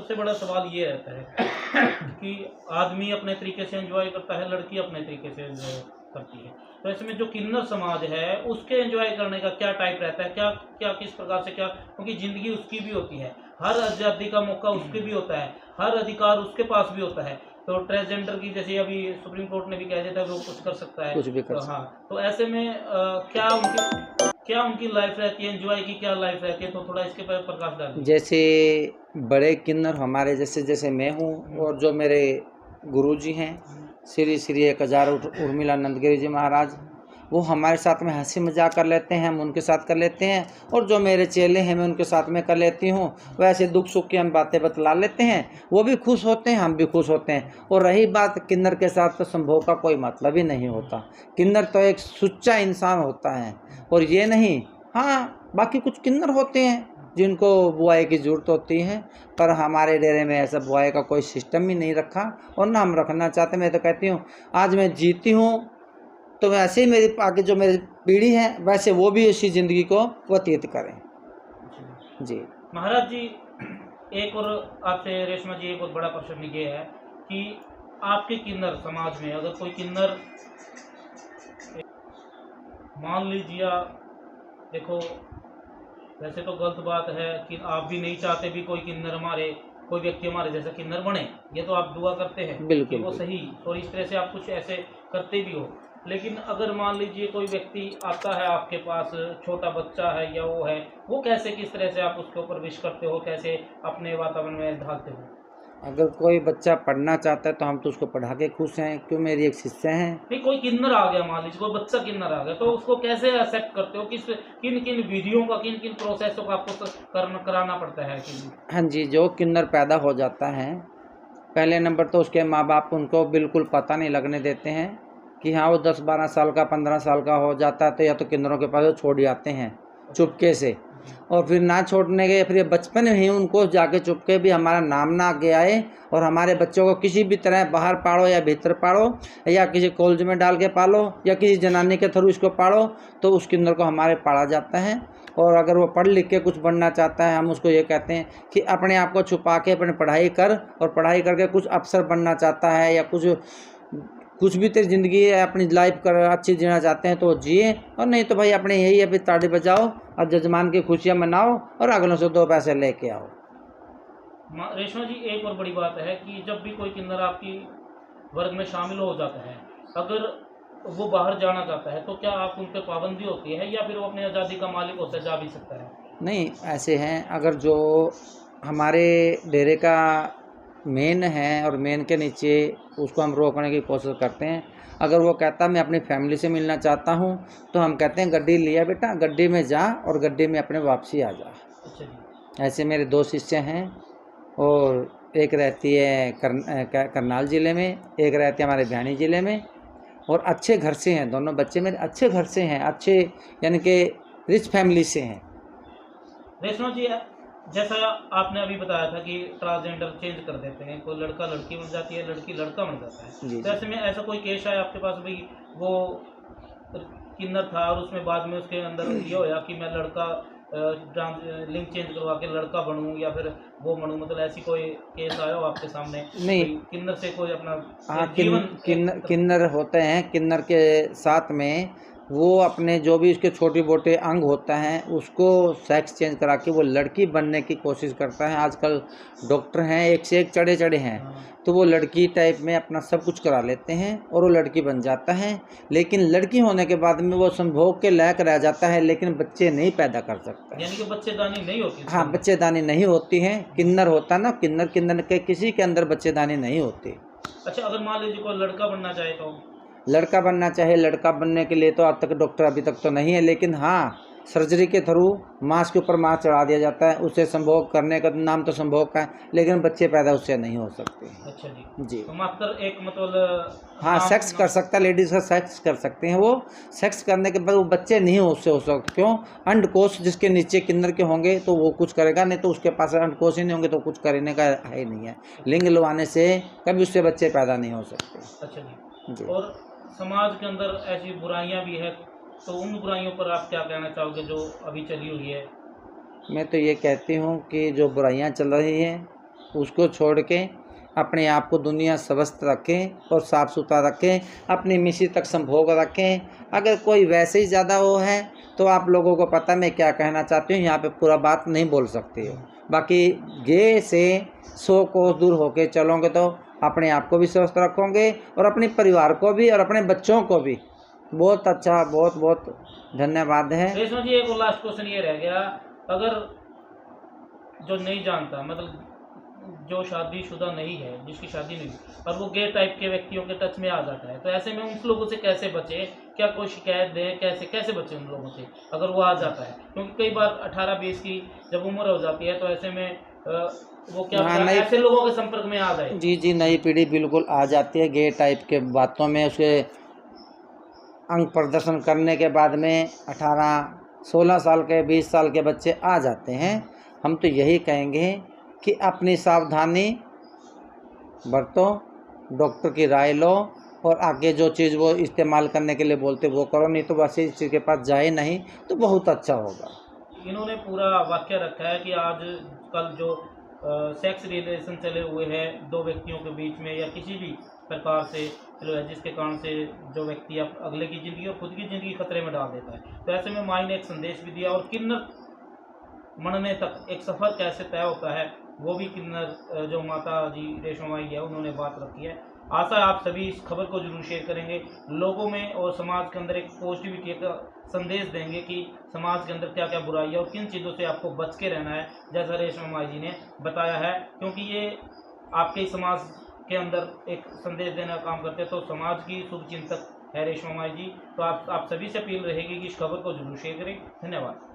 सबसे बड़ा सवाल ये रहता है कि आदमी अपने तरीके से एंजॉय करता है, लड़की अपने तरीके से एंजॉय करती है। तो ऐसे में जो किन्नर समाज है उसके एंजॉय करने का क्या टाइप रहता है, क्या क्या किस प्रकार से, क्या, क्योंकि जिंदगी उसकी भी होती है, हर आज़ादी का मौका उसके भी होता है, हर अधिकार उसके पास भी होता है। तो ट्रांसजेंडर की जैसे अभी सुप्रीम कोर्ट ने भी कह दिया था वो कुछ कर सकता है, कुछ भी कर तो हाँ, तो ऐसे में क्या उनकी लाइफ रहती है, एंजॉय की क्या लाइफ रहती है, तो थोड़ा इसके पर प्रकाश डालिए। जैसे बड़े किन्नर हमारे जैसे मैं हूँ और जो मेरे गुरुजी हैं श्री श्री 1000 उर्मिलानंद गिरी जी महाराज, वो हमारे साथ में हंसी मजाक कर लेते हैं, हम उनके साथ कर लेते हैं, और जो मेरे चेले हैं मैं उनके साथ में कर लेती हूँ। वैसे दुख सुख की हम बातें बतला लेते हैं, वो भी खुश होते हैं, हम भी खुश होते हैं। और रही बात किन्नर के साथ, तो संभोग का कोई मतलब ही नहीं होता। किन्नर तो एक सुच्चा इंसान होता है, और ये नहीं, हाँ बाकी कुछ किन्नर होते हैं जिनको बुआई की ज़रूरत होती है, पर हमारे डेरे में ऐसा बुआई का कोई सिस्टम ही नहीं रखा, और ना हम रखना चाहते। मैं तो कहती हूँ आज मैं जीती हूँ तो वैसे ही मेरी आगे जो मेरी पीढ़ी है वैसे वो भी इसी ज़िंदगी को व्यतीत करें। जी महाराज जी, एक और आपसे रेशमा जी एक और बड़ा प्रश्न ये है कि आपके किन्नर समाज में अगर कोई किन्नर, मान लीजिए, देखो वैसे तो गलत बात है कि आप भी नहीं चाहते भी कोई किन्नर हमारे, कोई व्यक्ति हमारे जैसा किन्नर बने, ये तो आप दुआ करते हैं कि बिल्कुल वो सही, और इस तरह से आप कुछ ऐसे करते भी हो। लेकिन अगर मान लीजिए कोई व्यक्ति आता है आपके पास, छोटा बच्चा है या वो है, वो कैसे, किस तरह से आप उसके ऊपर विश करते हो, कैसे अपने वातावरण में ढालते हो? अगर कोई बच्चा पढ़ना चाहता है तो हम तो उसको पढ़ा के खुश हैं, क्यों मेरी एक शिष्य हैं। नहीं, कोई किन्नर आ गया, मान लीजिए कोई बच्चा किन्नर आ गया, तो उसको कैसे एक्सेप्ट करते हो, किन किन विधियों का, किन किन प्रोसेसों का आपको कराना पड़ता है कि? हाँ जी, जो किन्नर पैदा हो जाता है, पहले नंबर तो उसके माँ बाप उनको बिल्कुल पता नहीं लगने देते हैं कि हाँ वो 10-12 साल का 15 साल का हो जाता है तो या तो किन्नरों के पास छोड़ जाते हैं चुपके से, और फिर ना छोड़ने के फिर बचपन में ही उनको जाके चुपके भी हमारा नाम ना आगे आए, और हमारे बच्चों को किसी भी तरह बाहर पालो या भीतर पालो, या किसी कॉलेज में डाल के पालो, या किसी जनानी के थ्रू इसको पालो, तो उस किन्नर को हमारे पाला जाता है। और अगर वो पढ़ लिख के कुछ बनना चाहता है, हम उसको ये कहते हैं कि अपने आप को छुपा के अपनी पढ़ाई कर, और पढ़ाई करके कुछ अफसर बनना चाहता है या कुछ भी तेरी ज़िंदगी है अपनी लाइफ कर अच्छी जीना चाहते हैं तो वो जिए, और नहीं तो भाई अपने यही अभी ताड़ी बजाओ और जजमान की खुशियाँ मनाओ और अगलों से 2 पैसे लेके आओ। रेशमा जी, एक और बड़ी बात है कि जब भी कोई किन्नर आपकी वर्ग में शामिल हो जाता है, अगर वो बाहर जाना चाहता है तो क्या आप उन पर पाबंदी होती है, या फिर वो अपनी आज़ादी का मालिक होता है, जा भी सकता है? नहीं, ऐसे हैं, अगर जो हमारे डेरे का मेन है और मेन के नीचे, उसको हम रोकने की कोशिश करते हैं। अगर वो कहता मैं अपनी फैमिली से मिलना चाहता हूँ तो हम कहते हैं गड्डी लिया बेटा, गड्डी में जा और गड्डी में अपने वापसी आ जा। अच्छा जी। ऐसे मेरे 2 शिष्य हैं, और एक रहती है करनाल ज़िले में, एक रहती है हमारे भिवानी ज़िले में, और अच्छे घर से हैं दोनों बच्चे मेरे, अच्छे घर से हैं, अच्छे यानी कि रिच फैमिली से हैं। रेशमा जी, जैसा आपने अभी बताया था कि ट्रांसजेंडर चेंज कर देते हैं, कोई लड़का लड़की बन जाती है, लड़की लड़का बन जाता है, जी तो ऐसे में ऐसा कोई केस आया आपके पास भाई, वो किन्नर था और उसमें बाद में उसके अंदर ये होया कि मैं लड़का लिंग चेंज करवा के लड़का बनूं या फिर वो बनूं, मतलब ऐसी कोई केस आया हो आपके सामने? नहीं, किन्नर से कोई अपना हाँ जीवन किन्नर होते हैं, किन्नर के साथ में वो अपने जो भी उसके छोटे मोटे अंग होता है उसको सेक्स चेंज करा के वो लड़की बनने की कोशिश करता है। आजकल डॉक्टर हैं एक से एक चढ़े हैं, तो वो लड़की टाइप में अपना सब कुछ करा लेते हैं और वो लड़की बन जाता है। लेकिन लड़की होने के बाद में वो संभोग के लायक रह जाता है, लेकिन बच्चे नहीं पैदा कर सकता, यानी कि बच्चेदानी नहीं होती। हाँ, बच्चेदानी नहीं होती है। किन्नर होता ना, किन्नर के किसी के अंदर बच्चेदानी नहीं होती। अच्छा, अगर मान लीजिए कोई लड़का बनना चाहे तो? लड़का बनना चाहे, लड़का बनने के लिए तो आज तक डॉक्टर अभी तक तो नहीं है, लेकिन हाँ सर्जरी के थ्रू मांस के ऊपर मांस चढ़ा दिया जाता है, उससे संभोग करने का नाम तो संभोग का है, लेकिन बच्चे पैदा उससे नहीं हो सकते। अच्छा जी। जी, तो मात्र एक मतलब हाँ, सेक्स कर सकता है, लेडीज़ का सेक्स कर सकते हैं, वो सेक्स करने के बाद वो बच्चे नहीं उससे हो सकते। क्यों? अंडकोश जिसके नीचे किन्नर के होंगे तो वो कुछ करेगा, नहीं तो उसके पास अंडकोश ही नहीं होंगे तो कुछ करने का है ही नहीं है। लिंग लवाने से कभी उससे बच्चे पैदा नहीं हो सकते। अच्छा जी। जी, और समाज के अंदर ऐसी बुराइयां भी है, तो उन बुराइयों पर आप क्या कहना चाहोगे जो अभी चली हुई है? मैं तो ये कहती हूँ कि जो बुराइयाँ चल रही हैं उसको छोड़ के अपने आप को दुनिया स्वस्थ रखें और साफ़ सुथरा रखें, अपनी मिसी तक संभोग रखें। अगर कोई वैसे ही ज़्यादा वो है तो आप लोगों को पता मैं क्या कहना चाहती हूँ, यहाँ पे पूरा बात नहीं बोल सकती हो। बाकी गे से 100 कोस दूर होके चलोगे तो अपने आप को भी स्वस्थ रखोगे और अपने परिवार को भी और अपने बच्चों को भी। बहुत अच्छा, बहुत बहुत धन्यवाद है। रेशमा जी, एक और लास्ट क्वेश्चन ये रह गया, अगर जो नहीं जानता, मतलब जो शादीशुदा नहीं है, जिसकी शादी नहीं और वो गे टाइप के व्यक्तियों के टच में आ जाता है, तो ऐसे में उन लोगों से कैसे बचे? क्या कोई शिकायत दे? कैसे कैसे बचे उन लोगों से अगर वो आ जाता है? क्योंकि कई बार 18-20 की जब उम्र हो जाती है तो ऐसे में वो क्या हाँ, पता ऐसे लोगों के संपर्क में आ जाए। जी जी, नई पीढ़ी बिल्कुल आ जाती है गे टाइप के बातों में। उसके अंग प्रदर्शन करने के बाद में 18-16 साल के 20 साल के बच्चे आ जाते हैं। हम तो यही कहेंगे कि अपनी सावधानी बरतो, डॉक्टर की राय लो और आगे जो चीज़ वो इस्तेमाल करने के लिए बोलते वो करो, नहीं तो वैसे किसी के पास जाए नहीं तो बहुत अच्छा होगा। इन्होंने पूरा वाक्य रखा है कि आज कल जो सेक्स रिलेशन चले हुए हैं दो व्यक्तियों के बीच में या किसी भी प्रकार से, जिसके कारण से जो व्यक्ति अगले की ज़िंदगी और खुद की ज़िंदगी खतरे में डाल देता है, तो ऐसे में माई ने एक संदेश भी दिया और किन्नर मनने तक एक सफ़र कैसे तय होता है वो भी किन्नर जो माता जी रेशमा माई है उन्होंने बात रखी है। आशा है आप सभी इस खबर को जरूर शेयर करेंगे, लोगों में और समाज के अंदर एक पॉजिटिविटी का संदेश देंगे कि समाज के अंदर क्या क्या बुराई है और किन चीज़ों से आपको बच के रहना है, जैसा रेशमा माई जी ने बताया है। क्योंकि ये आपके समाज के अंदर एक संदेश देने का काम करते हैं, तो समाज की शुभचिंतक है रेशमा माई जी। तो आप सभी से अपील रहेगी कि इस खबर को जरूर शेयर करें। धन्यवाद।